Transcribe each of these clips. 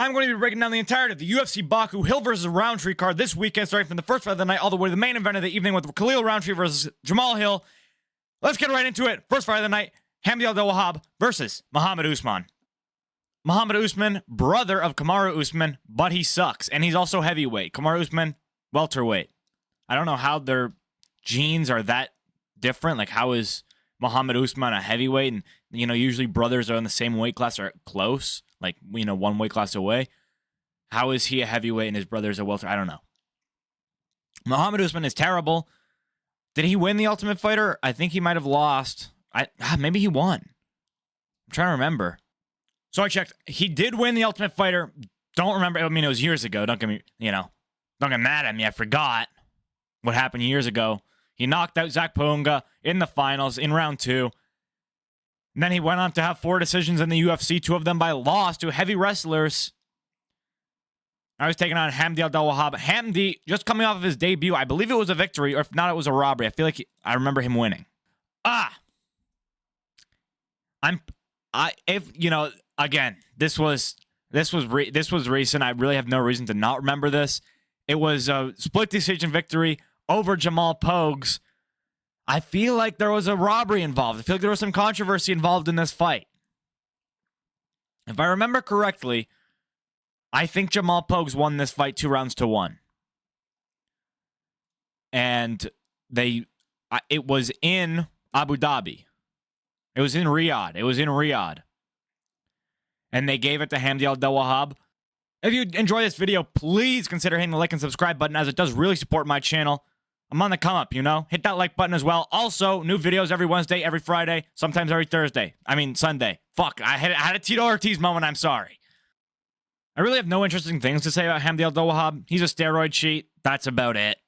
I'm going to be breaking down the entirety of the UFC Baku Hill versus Rountree card this weekend, starting from the first fight of the night all the way to the main event of the evening with Khalil Rountree versus Jamahal Hill. Let's get right into it. First fight of the night, Hamdi Al-Dawahab versus Muhammad Usman. Muhammad Usman, brother of Kamaru Usman, but he sucks. And he's also heavyweight. Kamaru Usman, welterweight. I don't know how their genes are that different. Like, how is Muhammad Usman a heavyweight? And, you know, usually brothers are in the same weight class or close. Like, you know, one weight class away. How is he a heavyweight and his brother's a welter? I don't know. Muhammad Usman is terrible. Did he win the Ultimate Fighter? I think he might have lost. Maybe he won. I'm trying to remember. So I checked. He did win the Ultimate Fighter. Don't remember. I mean, it was years ago. Don't get me, don't get mad at me. I forgot what happened years ago. He knocked out Zach Punga in the finals in round 2. And then he went on to have 4 decisions in the UFC, 2 of them by loss to heavy wrestlers. I was taking on Hamdi Al-Dawahab. Hamdi, just coming off of his debut, I believe it was a victory, or if not, it was a robbery. I feel like I remember him winning. Again, this was recent. I really have no reason to not remember this. It was a split decision victory over Jamal Pogues. I feel like there was a robbery involved. I feel like there was some controversy involved in this fight. If I remember correctly, I think Jamal Pogues won this fight 2-1. And it was in Abu Dhabi. It was in Riyadh. And they gave it to Hamdi Al-Dawahab. If you enjoy this video, please consider hitting the like and subscribe button, as it does really support my channel. I'm on the come up, Hit that like button as well. Also, new videos every Wednesday, every Friday, sometimes every Sunday. Fuck, I had a Tito Ortiz moment, I'm sorry. I really have no interesting things to say about Hamdi Al-Dawahab. He's a steroid cheat. That's about it.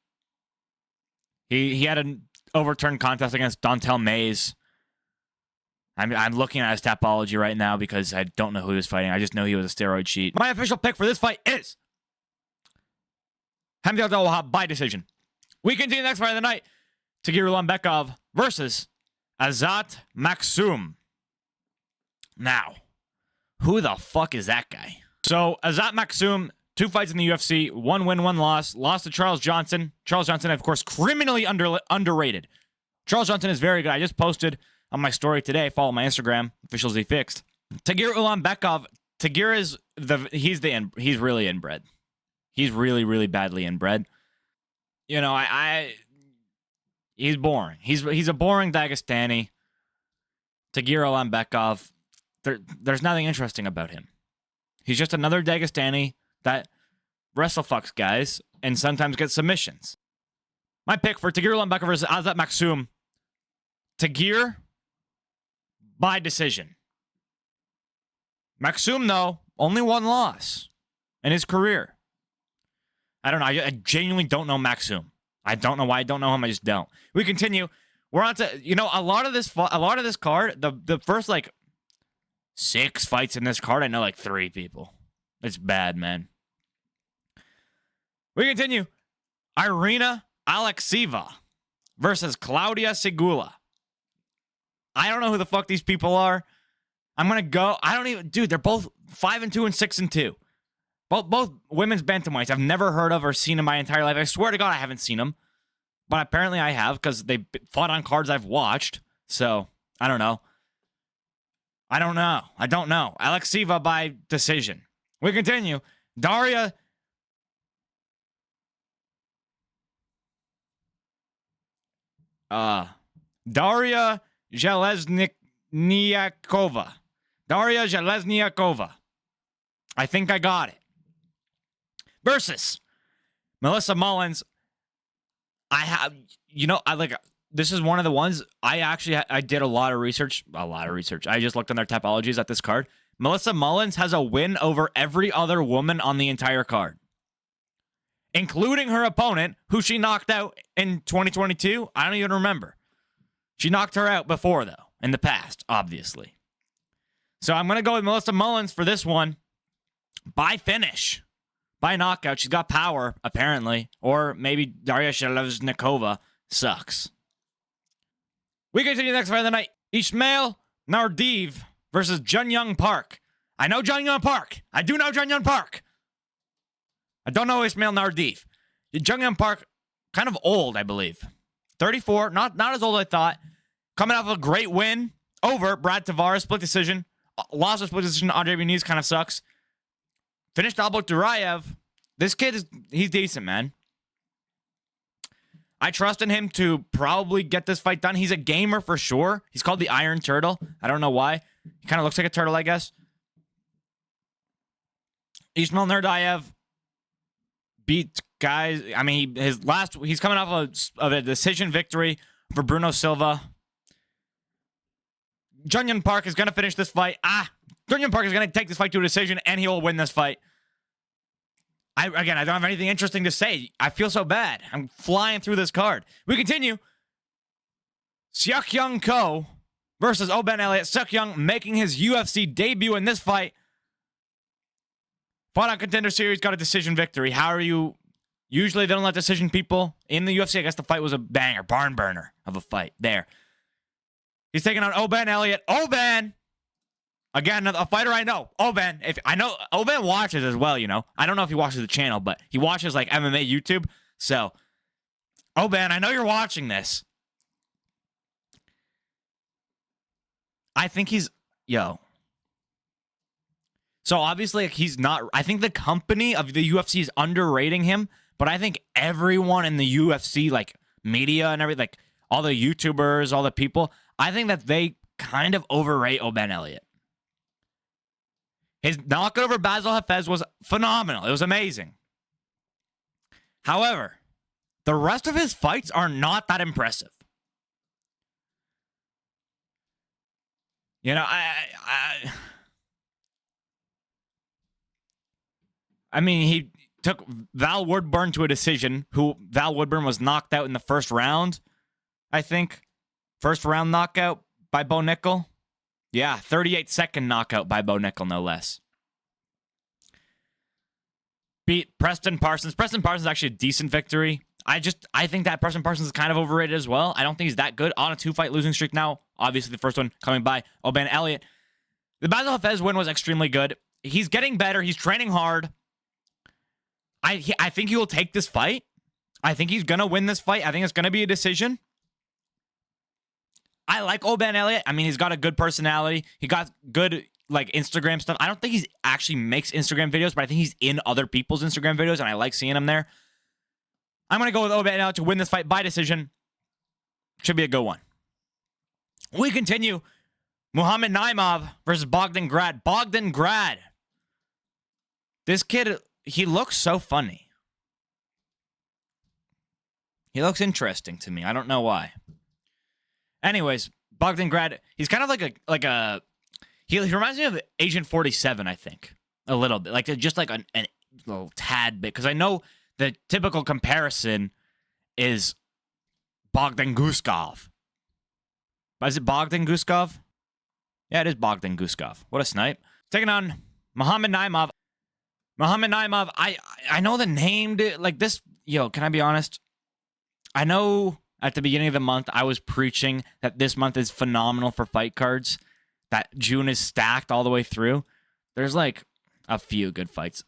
He had an overturned contest against Dontel Mays. I'm looking at his topology right now because I don't know who he was fighting. I just know he was a steroid cheat. My official pick for this fight is Hamdi Al-Dawahab by decision. We continue the next fight of the night. Tagir Ulanbekov versus Azat Maksum. Now, who the fuck is that guy? So, Azat Maksum, 2 fights in the UFC, 1 win, 1 loss. Lost to Charles Johnson. Charles Johnson, of course, criminally underrated. Charles Johnson is very good. I just posted on my story today. Follow my Instagram, officially fixed. Tagir Ulanbekov. Tagir is he's really inbred. He's really, really badly inbred. He's boring. He's a boring Dagestani. Tagir Ulanbekov. There's nothing interesting about him. He's just another Dagestani that wrestlefucks guys and sometimes gets submissions. My pick for Tagir Ulanbekov versus Azat Maksum. Tagir by decision. Maksum, though, only 1 loss in his career. I don't know. I genuinely don't know Maksum. I don't know why I don't know him. I just don't. We continue. We're on to, a lot of this card, the first, 6 fights in this card, I know, 3 people. It's bad, man. We continue. Irina Alekseeva versus Claudia Segula. I don't know who the fuck these people are. I'm going to go. Dude, they're both 5-2 and 6-2. Both women's bantamweights I've never heard of or seen in my entire life. I swear to God I haven't seen them. But apparently I have, because they fought on cards I've watched. So, I don't know. I don't know. Alekseeva by decision. We continue. Daria Jelezniakova. I think I got it. Versus Melissa Mullins. This is one of the ones I did a lot of research. I just looked on their topologies at this card. Melissa Mullins has a win over every other woman on the entire card, including her opponent, who she knocked out in 2022. I don't even remember. She knocked her out before, though, in the past, obviously. So I'm going to go with Melissa Mullins for this one by finish. By knockout. She's got power, apparently. Or maybe Daria Sheleznikova sucks. We continue the next fight of the night. Ismail Nardiv versus Jun Young Park. I know Jung Young Park. I do know Jung Young Park. I don't know Ismail Nardif. Jung Young Park, kind of old, I believe. 34, not as old as I thought. Coming off of a great win over Brad Tavares, split decision. Lost a split decision. Andre Muniz kind of sucks. Finished Albert Duraev. This kid, he's decent, man. I trust in him to probably get this fight done. He's a gamer for sure. He's called the Iron Turtle. I don't know why. He kind of looks like a turtle, I guess. Ismail Nurdayev beat guys. I mean, he's coming off of a decision victory for Bruno Silva. Jung Young Park is going to finish this fight. Jung Young Park is going to take this fight to a decision, and he will win this fight. I don't have anything interesting to say. I feel so bad. I'm flying through this card. We continue. Seok Young Ko versus Oh-Ben Elliott. Seok Young making his UFC debut in this fight. Fought on Contender Series, got a decision victory. How are you? Usually they don't let decision people in the UFC. I guess the fight was a banger, barn burner of a fight there. He's taking on Oh-Ben Elliott. Oh-Ben! Again, a fighter I know. Oh-Ben. I know Oh-Ben watches as well, you know. I don't know if he watches the channel, but he watches like MMA YouTube. So, Oh-Ben, I know you're watching this. I think he's... Yo. So, obviously, he's not... I think the company of the UFC is underrating him, but I think everyone in the UFC, like, media and everything, like, all the YouTubers, all the people, I think that they kind of overrate Oh-Ben Elliott. His knockout over Basil Hafez was phenomenal. It was amazing. However, the rest of his fights are not that impressive. You know, I mean, he took Val Woodburn to a decision, who Val Woodburn was knocked out in the first round, I think. First round knockout by Bo Nickel. Yeah, 38-second knockout by Bo Nickel, no less. Beat Preston Parsons. Preston Parsons is actually a decent victory. I think that Preston Parsons is kind of overrated as well. I don't think he's that good on a 2-fight losing streak now. Obviously, the first one coming by Oh-Ben Elliott. The Basil Hafez win was extremely good. He's getting better. He's training hard. I think he will take this fight. I think he's going to win this fight. I think it's going to be a decision. I like Oh-Ben Elliott. I mean, he's got a good personality. He got good, like, Instagram stuff. I don't think he actually makes Instagram videos, but I think he's in other people's Instagram videos, and I like seeing him there. I'm going to go with Oh-Ben Elliott to win this fight by decision. Should be a good one. We continue. Muhammad Naimov versus Bogdan Grad. Bogdan Grad. This kid, he looks so funny. He looks interesting to me. I don't know why. Anyways, Bogdan Grad, he's kind of like a he reminds me of Agent 47, I think. A little bit. Like just like a little tad bit. Because I know the typical comparison is Bogdan Guskov. But is it Bogdan Guskov? Yeah, it is Bogdan Guskov. What a snipe. Taking on Muhammad Naimov. Muhammad Naimov, I know the name, like this, yo, can I be honest? I know at the beginning of the month, I was preaching that this month is phenomenal for fight cards, that June is stacked all the way through. There's like a few good fights.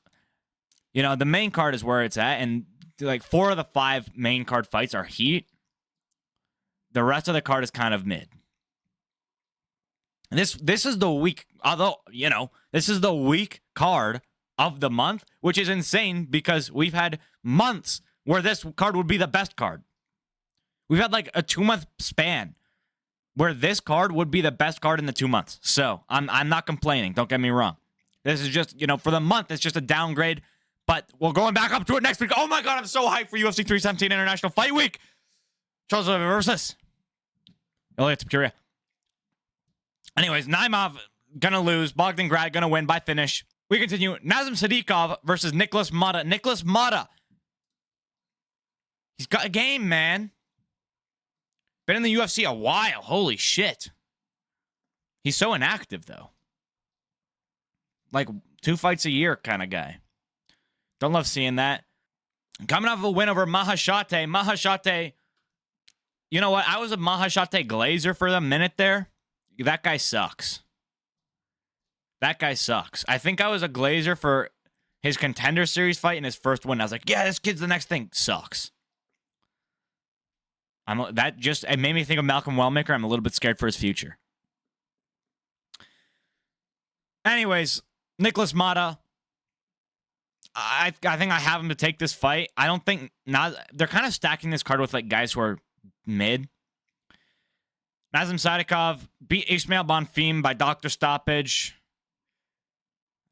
You know, the main card is where it's at, and like 4 of the 5 main card fights are heat. The rest of the card is kind of mid. And this is the weak, although, you know, this is the weak card of the month, which is insane because we've had months where this card would be the best card. We've had like a 2-month span where this card would be the best card in the 2 months. So I'm not complaining. Don't get me wrong. This is just, you know, for the month, it's just a downgrade. But we're going back up to it next week. Oh my God, I'm so hyped for UFC 317 International Fight Week. Charles Oliveira versus Ilya Topuria. Anyways, Naimov gonna lose. Bogdan Grad gonna win by finish. We continue. Nazem Sadikov versus Nicholas Mata. Nicholas Mata. He's got a game, man. Been in the UFC a while. Holy shit. He's so inactive, though. Like 2 fights a year kind of guy. Don't love seeing that. Coming off of a win over Mahashate. Mahashate. You know what? I was a Mahashate Glazer for a minute there. That guy sucks. That guy sucks. I think I was a glazer for his Contender Series fight in his first win. I was like, yeah, this kid's the next thing. Sucks. It made me think of Malcolm Wellmaker. I'm a little bit scared for his future. Anyways, Nicholas Mata. I think I have him to take this fight. I don't think they're kind of stacking this card with like guys who are mid. Nazem Sadikov beat Ismail Bonfim by doctor stoppage.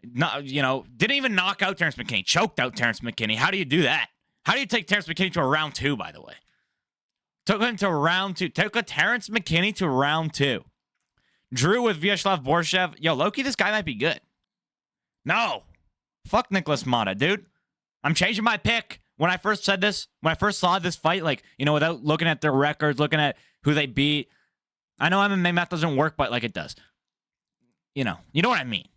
Didn't even knock out Terrence McKinney. Choked out Terrence McKinney. How do you do that? How do you take Terrence McKinney to a round 2, by the way? Took him to round 2. Took a Terrence McKinney to round 2. Drew with Vyacheslav Borshev. Yo, Loki, this guy might be good. No. Fuck Nicholas Mata, dude. I'm changing my pick. When I first said this, when I first saw this fight, without looking at their records, looking at who they beat. I know MMA math doesn't work, but it does. You know what I mean.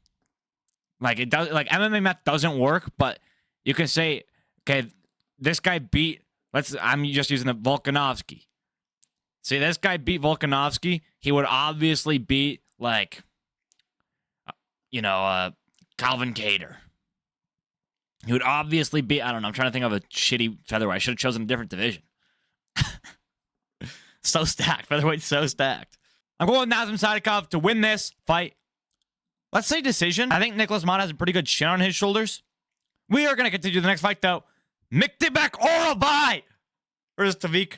It does. MMA math doesn't work, but you can say, okay, this guy beat. I'm just using the Volkanovski. See, this guy beat Volkanovski. He would obviously beat Calvin Kattar. He would obviously beat. I don't know. I'm trying to think of a shitty featherweight. I should have chosen a different division. So stacked. Featherweight's so stacked. I'm going with Nazem Sadikov to win this fight. Let's say decision. I think Nicholas Mata has a pretty good chin on his shoulders. We are going to continue the next fight, though. Mikdebek Orabai versus Tavik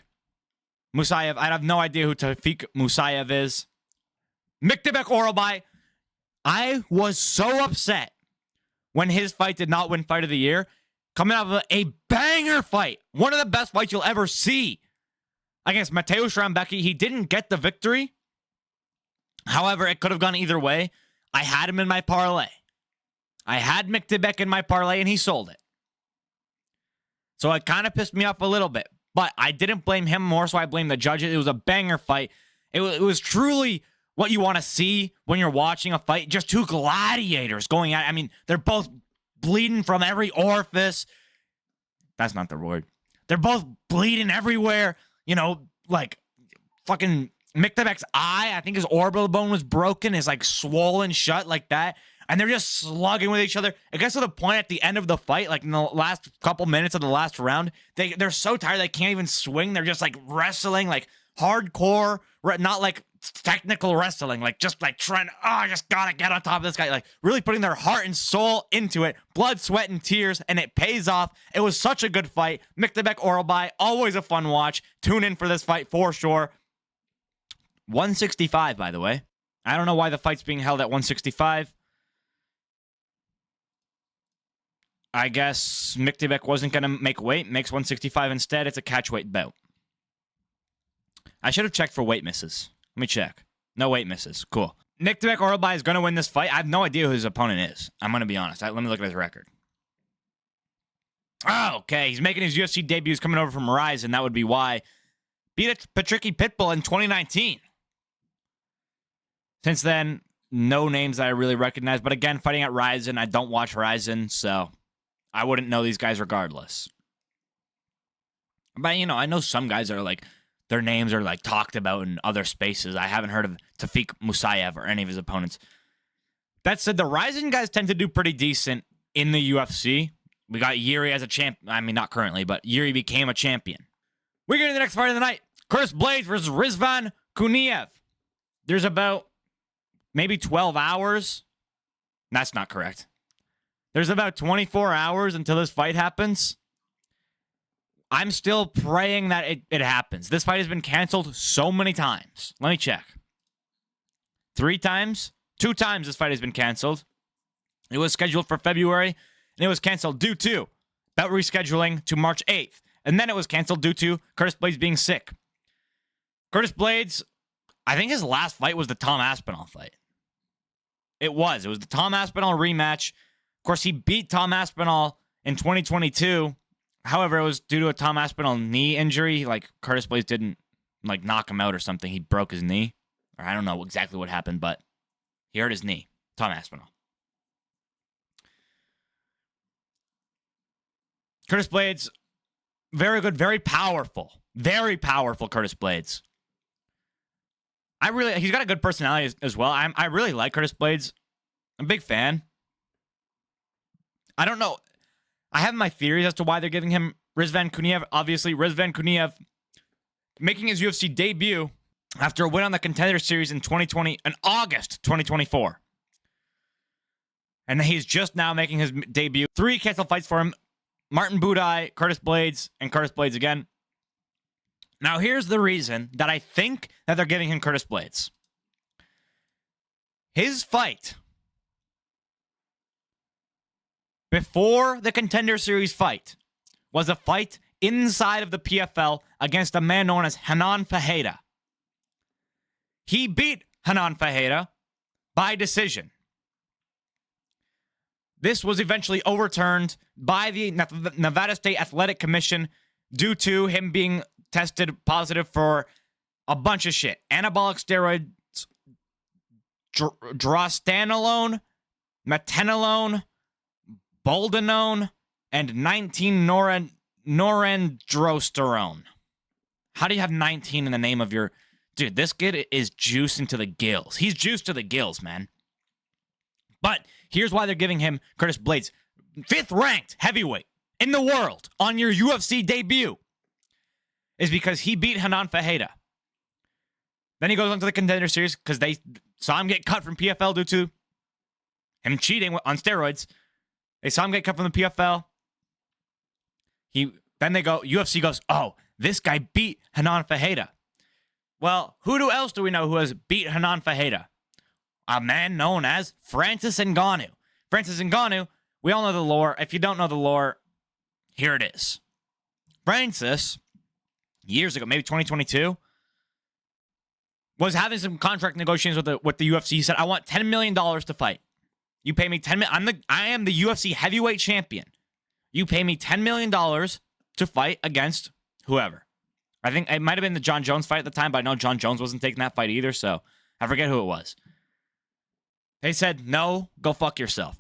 Musayev. I have no idea who Tavik Musayev is. Mikdebek Orabai. I was so upset when his fight did not win Fight of the Year. Coming out of a banger fight. One of the best fights you'll ever see. Against Mateusz Rambecki. He didn't get the victory. However, it could have gone either way. I had him in my parlay. I had Mikdebek in my parlay, and he sold it. So it kind of pissed me off a little bit. But I didn't blame him more, so I blame the judges. It was a banger fight. It was truly what you want to see when you're watching a fight. Just two gladiators going at it. I mean, they're both bleeding from every orifice. That's not the word. They're both bleeding everywhere. Fucking Mikdebek's eye, I think his orbital bone was broken, is swollen shut like that. And they're just slugging with each other. It gets to the point at the end of the fight, in the last couple minutes of the last round, they're so tired they can't even swing. They're just wrestling, hardcore, not technical wrestling, trying, I just gotta get on top of this guy, really putting their heart and soul into it, blood, sweat, and tears, and it pays off. It was such a good fight. Mikdebek Orabai, always a fun watch. Tune in for this fight for sure. 165, by the way. I don't know why the fight's being held at 165. I guess Mikdebek wasn't going to make weight, makes 165 instead. It's a catchweight bout. I should have checked for weight misses. Let me check. No weight misses. Cool. Mikdebek Orabai is going to win this fight. I have no idea who his opponent is. I'm going to be honest. Let me look at his record. Oh, okay. He's making his UFC debuts coming over from Ryzen. That would be why. Beat Patricky Pitbull in 2019. Since then, no names that I really recognize. But again, fighting at Ryzen, I don't watch Ryzen, so I wouldn't know these guys regardless. But, I know some guys are their names are talked about in other spaces. I haven't heard of Tafik Musayev or any of his opponents. That said, the Ryzen guys tend to do pretty decent in the UFC. We got Yuri as a champ. I mean, not currently, but Yuri became a champion. We get to the next fight of the night. Curtis Blades versus Rizvan Kuniev. There's about maybe 12 hours. That's not correct. There's about 24 hours until this fight happens. I'm still praying that it happens. This fight has been canceled so many times. Let me check. 3 times? 2 times this fight has been canceled. It was scheduled for February, and it was canceled due to bout rescheduling to March 8th. And then it was canceled due to Curtis Blades being sick. Curtis Blades, I think his last fight was the Tom Aspinall fight. It was the Tom Aspinall rematch. Of course, he beat Tom Aspinall in 2022. However, it was due to a Tom Aspinall knee injury. Curtis Blades didn't, knock him out or something. He broke his knee. Or I don't know exactly what happened, but he hurt his knee. Tom Aspinall. Curtis Blades, very good, very powerful. Very powerful Curtis Blades. He's got a good personality as well. I really like Curtis Blades. I'm a big fan. I don't know. I have my theories as to why they're giving him Rizvan Kuniev. Obviously, Rizvan Kuniev making his UFC debut after a win on the Contender Series in August 2024. And he's just now making his debut. 3 canceled fights for him. Martin Budai, Curtis Blades, and Curtis Blades again. Now, here's the reason that I think that they're giving him Curtis Blades. His fight before the Contender Series fight was a fight inside of the PFL against a man known as Hanan Fajeda. He beat Hanan Fajeda by decision. This was eventually overturned by the Nevada State Athletic Commission due to him being tested positive for a bunch of shit. Anabolic steroids, drostanolone, metenolone, boldenone, and 19-norandrosterone. How do you have 19 in the name of your... Dude, this kid is juicing to the gills. He's juiced to the gills, man. But here's why they're giving him Curtis Blades. 5th ranked heavyweight in the world on your UFC debut is because he beat Hanan Fajeda. Then he goes on to the Contender Series because they saw him get cut from PFL due to him cheating on steroids. They saw him get cut from the PFL. Then they go, UFC goes, oh, this guy beat Hanan Fajeda. Well, who else do we know who has beat Hanan Fajeda? A man known as Francis Ngannou. Francis Ngannou, we all know the lore. If you don't know the lore, here it is. Francis, years ago, maybe 2022, was having some contract negotiations with the UFC. He said, I want $10 million to fight. You pay me $10 million. I am the UFC heavyweight champion. You pay me $10 million to fight against whoever. I think it might have been the John Jones fight at the time, but I know John Jones wasn't taking that fight either, so I forget who it was. They said, no, go fuck yourself.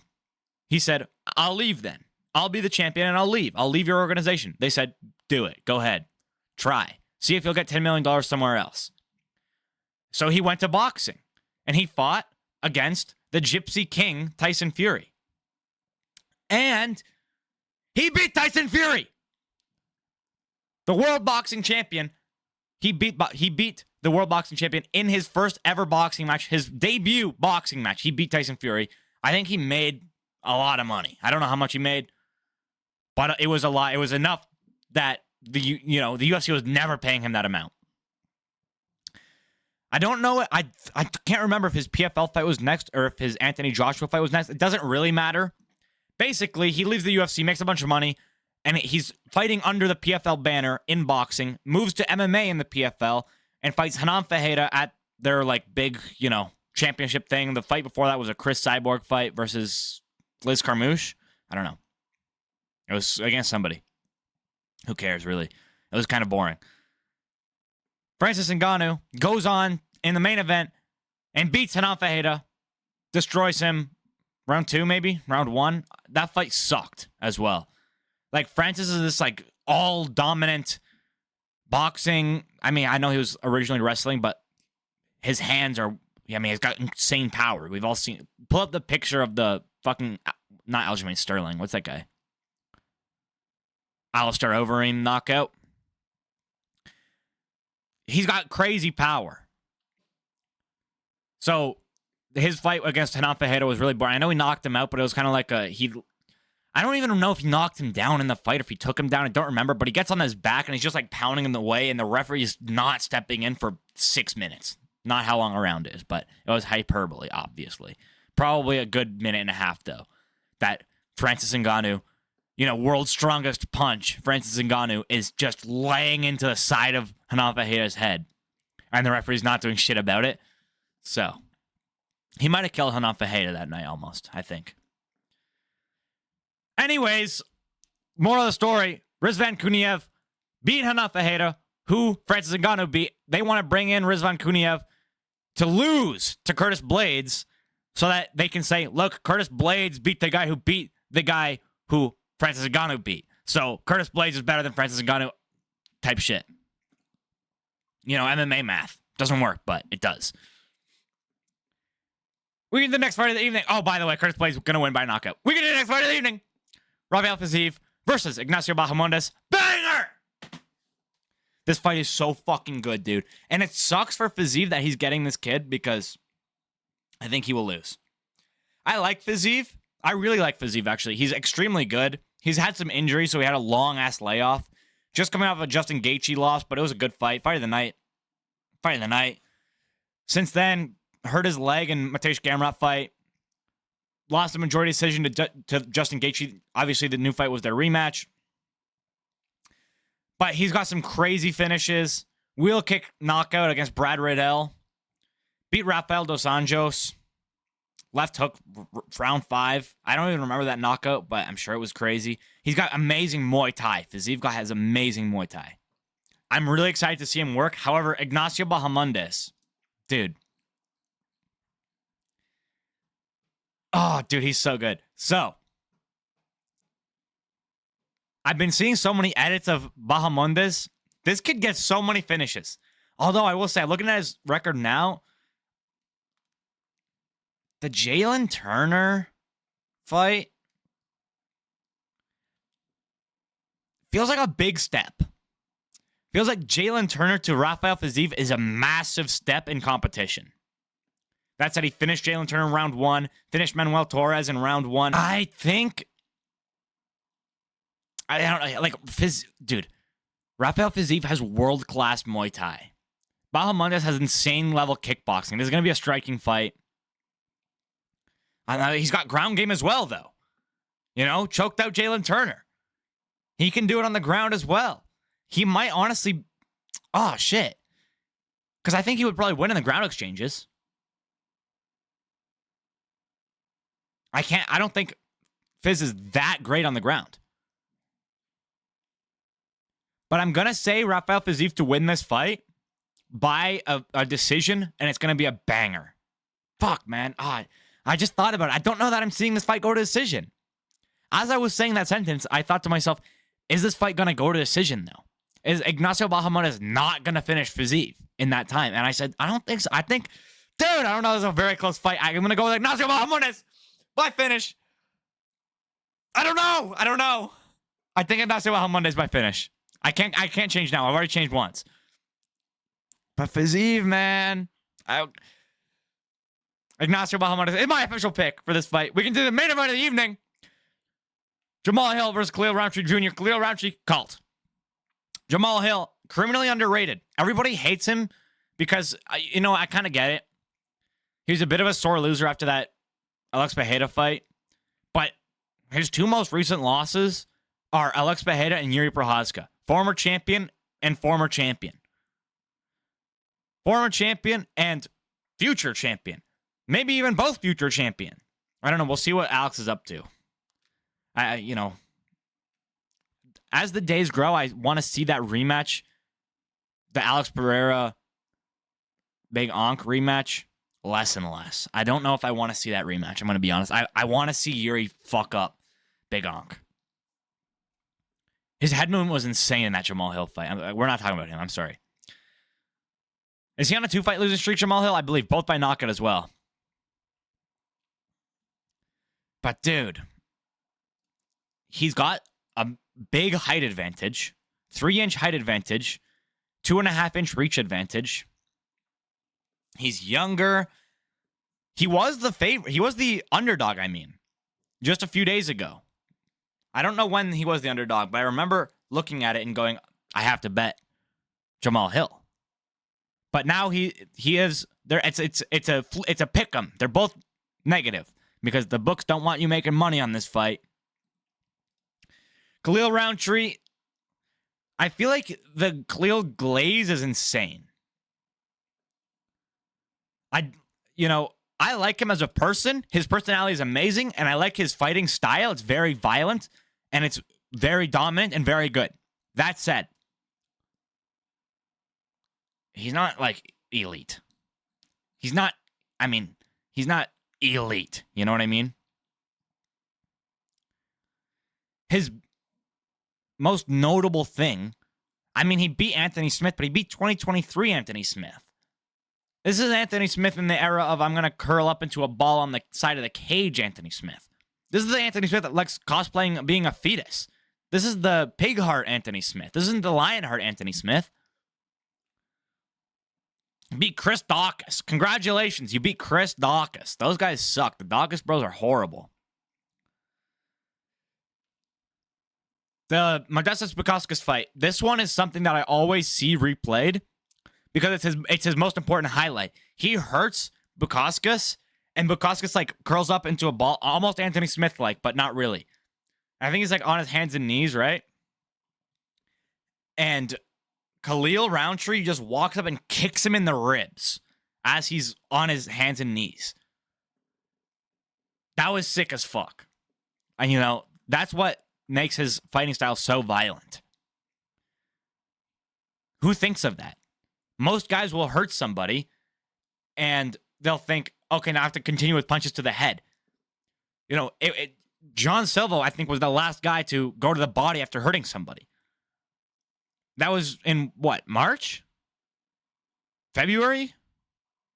He said, I'll leave then. I'll be the champion and I'll leave. I'll leave your organization. They said, do it. Go ahead. Try. See if you'll get $10 million somewhere else. So he went to boxing and he fought against the Gypsy King, Tyson Fury. And he beat Tyson Fury. The world boxing champion. He beat the world boxing champion in his first ever boxing match, his debut boxing match. He beat Tyson Fury. I think he made a lot of money. I don't know how much he made, but it was a lot. It was enough that the UFC was never paying him that amount. I don't know. I can't remember if his PFL fight was next or if his Anthony Joshua fight was next. It doesn't really matter. Basically, he leaves the UFC, makes a bunch of money, and he's fighting under the PFL banner in boxing, moves to MMA in the PFL, and fights Hanan Fajeda at their big, championship thing. The fight before that was a Chris Cyborg fight versus Liz Carmouche. I don't know. It was against somebody. Who cares, really? It was kind of boring. Francis Ngannou goes on in the main event and beats Hanan Fajeda, destroys him. Round 2, maybe? Round 1? That fight sucked as well. Francis is this, all-dominant boxing. I mean, I know he was originally wrestling, but his hands are... he's got insane power. We've all seen... Pull up the picture of the fucking... Not Aljamain Sterling. What's that guy? Alistair Overeem knockout. He's got crazy power. So... his fight against Hanan Fajeda was really boring. I know he knocked him out, but it was kind of like I don't even know if he knocked him down in the fight, if he took him down. I don't remember, but he gets on his back and he's just pounding him the way, and the referee is not stepping in for 6 minutes. Not how long a round is, but it was hyperbole, obviously. Probably a good minute and a half, though. That Francis Ngannou, world's strongest punch, Francis Ngannou, is just laying into the side of Hanan Fajeda's head, and the referee's not doing shit about it. So... he might have killed Hanan Fajeda that night almost, I think. Anyways, moral of the story, Rizvan Kuniev beat Hanan Fajeda, who Francis Ngannou beat. They want to bring in Rizvan Kuniev to lose to Curtis Blades so that they can say, look, Curtis Blades beat the guy who Francis Ngannou beat. So Curtis Blades is better than Francis Ngannou type shit. MMA math. Doesn't work, but it does. We get the next fight of the evening. Oh, by the way, Curtis Blaydes going to win by knockout. We get the next fight of the evening. Rafael Fiziev versus Ignacio Bahamondes. Banger! This fight is so fucking good, dude. And it sucks for Fiziev that he's getting this kid because I think he will lose. I like Fiziev. I really like Fiziev, actually. He's extremely good. He's had some injuries, so he had a long-ass layoff. Just coming off of a Justin Gaethje loss, but it was a good fight. Fight of the night. Fight of the night. Since then, hurt his leg in Mateusz Gamrot fight. Lost the majority decision to Justin Gaethje. Obviously, the new fight was their rematch. But he's got some crazy finishes. Wheel kick knockout against Brad Riddell. Beat Rafael Dos Anjos. Left hook, round 5. I don't even remember that knockout, but I'm sure it was crazy. He's got amazing Muay Thai. Fiziev has amazing Muay Thai. I'm really excited to see him work. However, Ignacio Bahamondes, dude. Oh, dude, he's so good. So, I've been seeing so many edits of Bahamondes. This kid gets so many finishes. Although, I will say, looking at his record now, the Jalen Turner fight feels like a big step. Feels like Jalen Turner to Rafael Fiziev is a massive step in competition. That said, he finished Jalen Turner in round 1, finished Manuel Torres in round 1. I think, I don't know, like, dude, Rafael Fiziev has world-class Muay Thai. Bahamondes has insane level kickboxing. This is going to be a striking fight. He's got ground game as well, though. You know, choked out Jalen Turner. He can do it on the ground as well. He might honestly... Oh, shit. Because I think he would probably win in the ground exchanges. I don't think Fizz is that great on the ground. But I'm going to say Rafael Fiziev to win this fight by a decision, and it's going to be a banger. Fuck, man. I just thought about it. I don't know that I'm seeing this fight go to decision. As I was saying that sentence, I thought to myself, is this fight going to go to decision, though? Is Ignacio Bahamondes not going to finish Fiziev in that time? And I said, I don't think so. I think, dude, I don't know. This is a very close fight. I'm going to go with Ignacio Bahamondes by finish. I don't know. I think Ignacio Bahamondes by finish. I can't change now. I've already changed once. But Fiziev, man. Ignacio Bahamondes is my official pick for this fight. We can do the main event of the evening. Jamahal Hill versus Khalil Rountree Jr. Khalil Rountree, cult. Jamahal Hill, criminally underrated. Everybody hates him because, I kind of get it. He was a bit of a sore loser after that Alex Pereira fight. But his 2 most recent losses are Alex Pereira and Yuri Prochazka. Former champion and former champion. Former champion and future champion. Maybe even both future champion. I don't know. We'll see what Alex is up to. As the days grow, I want to see that rematch. The Alex Pereira Big Onk rematch. Less and less. I don't know if I want to see that rematch. I'm going to be honest. I want to see Yuri fuck up Big Onk. His head movement was insane in that Jamahal Hill fight. We're not talking about him. I'm sorry. Is he on a 2-fight losing streak, Jamahal Hill? I believe both by knockout as well. But, dude, he's got a big height advantage, 3-inch height advantage, 2.5-inch reach advantage. He's younger. He was the favorite. He was the underdog, just a few days ago. I don't know when he was the underdog, but I remember looking at it and going, I have to bet Jamahal Hill. But now he is there. It's a pick 'em. They're both negative because the books don't want you making money on this fight. Khalil Rountree, I feel like the Khalil glaze is insane. I like him as a person. His personality is amazing, and I like his fighting style. It's very violent, and it's very dominant and very good. That said, he's not, elite. He's not elite. You know what I mean? His most notable thing, he beat Anthony Smith, but he beat 2023 Anthony Smith. This is Anthony Smith in the era of I'm going to curl up into a ball on the side of the cage Anthony Smith. This is the Anthony Smith that likes cosplaying being a fetus. This is the pig heart Anthony Smith. This isn't the lion heart Anthony Smith. Beat Chris Dawkins. Congratulations, you beat Chris Dawkins. Those guys suck. The Dawkins bros are horrible. The Modestas Bukauskas fight. This one is something that I always see replayed because it's his most important highlight. He hurts Bukauskas, and Bukauskas like curls up into a ball, almost Anthony Smith like, but not really. I think he's like on his hands and knees, right? And Khalil Rountree just walks up and kicks him in the ribs as he's on his hands and knees. That was sick as fuck. And you know, that's what makes his fighting style so violent. Who thinks of that? Most guys will hurt somebody and they'll think, okay, now I have to continue with punches to the head. You know, John Silva, I think, was the last guy to go to the body after hurting somebody. That was in what, March? February?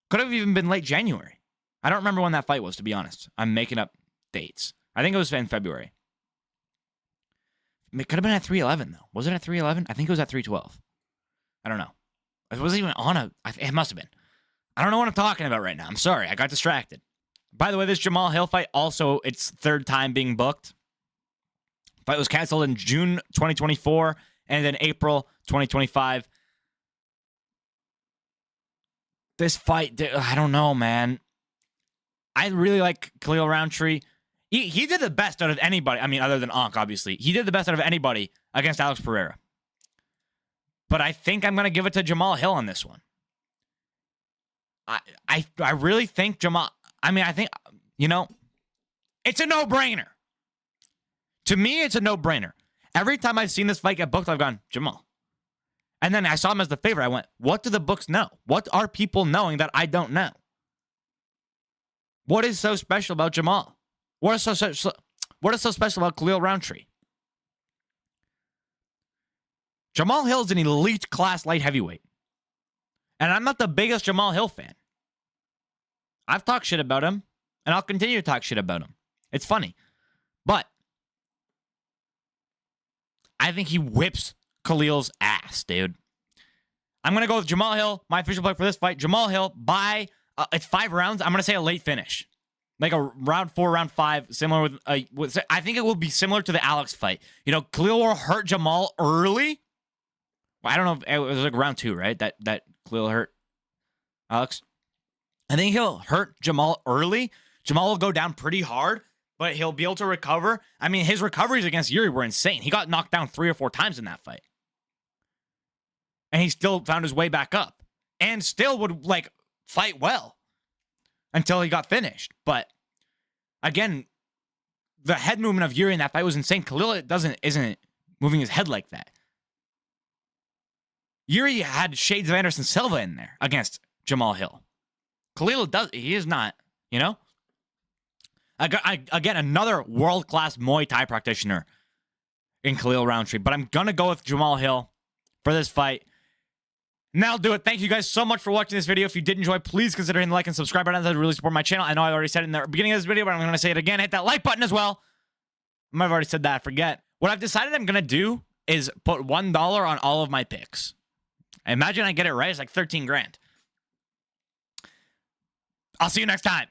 Could have even been late January. I don't remember when that fight was, to be honest. I'm making up dates. I think it was in February. It could have been at 311, though. Was it at 311? I think it was at 312. I don't know. It wasn't even on a... It must have been. I don't know what I'm talking about right now. I'm sorry. I got distracted. By the way, this Jamahal Hill fight, also its third time being booked. Fight was canceled in June 2024 and then April 2025. This fight, I don't know, man. I really like Khalil Rountree. He did the best out of anybody. I mean, other than Ankh, obviously. He did the best out of anybody against Alex Pereira. But I think I'm going to give it to Jamahal Hill on this one. I really think Jamahal... I mean, I think, you know, it's a no-brainer. To me, it's a no-brainer. Every time I've seen this fight get booked, I've gone, Jamahal. And then I saw him as the favorite. I went, what do the books know? What are people knowing that I don't know? What is so special about Jamahal? What is so special about Khalil Rountree? Jamahal Hill is an elite class light heavyweight. And I'm not the biggest Jamahal Hill fan. I've talked shit about him, and I'll continue to talk shit about him. It's funny. But I think he whips Khalil's ass, dude. I'm going to go with Jamahal Hill, my official pick for this fight. Jamahal Hill by, it's 5 rounds. I'm going to say a late finish. Like a round 4, round 5, similar with I think it will be similar to the Alex fight. You know, Khalil will hurt Jamahal early. Well, I don't know if it was like round 2, right? That Khalil hurt Alex. I think he'll hurt Jamahal early. Jamahal will go down pretty hard, but he'll be able to recover. I mean, his recoveries against Yuri were insane. He got knocked down 3 or 4 times in that fight. And he still found his way back up. And still would, like, fight well until he got finished. But, again, the head movement of Yuri in that fight was insane. Khalil isn't moving his head like that. Yuri had shades of Anderson Silva in there against Jamahal Hill. Khalil he is not, you know? Again, another world-class Muay Thai practitioner in Khalil Rountree. But I'm going to go with Jamahal Hill for this fight. And that'll do it. Thank you guys so much for watching this video. If you did enjoy, please consider hitting the like and subscribe button. That would really support my channel. I know I already said it in the beginning of this video, but I'm going to say it again. Hit that like button as well. I might have already said that. I forget. What I've decided I'm going to do is put $1 on all of my picks. Imagine I get it right. It's like 13 grand. I'll see you next time.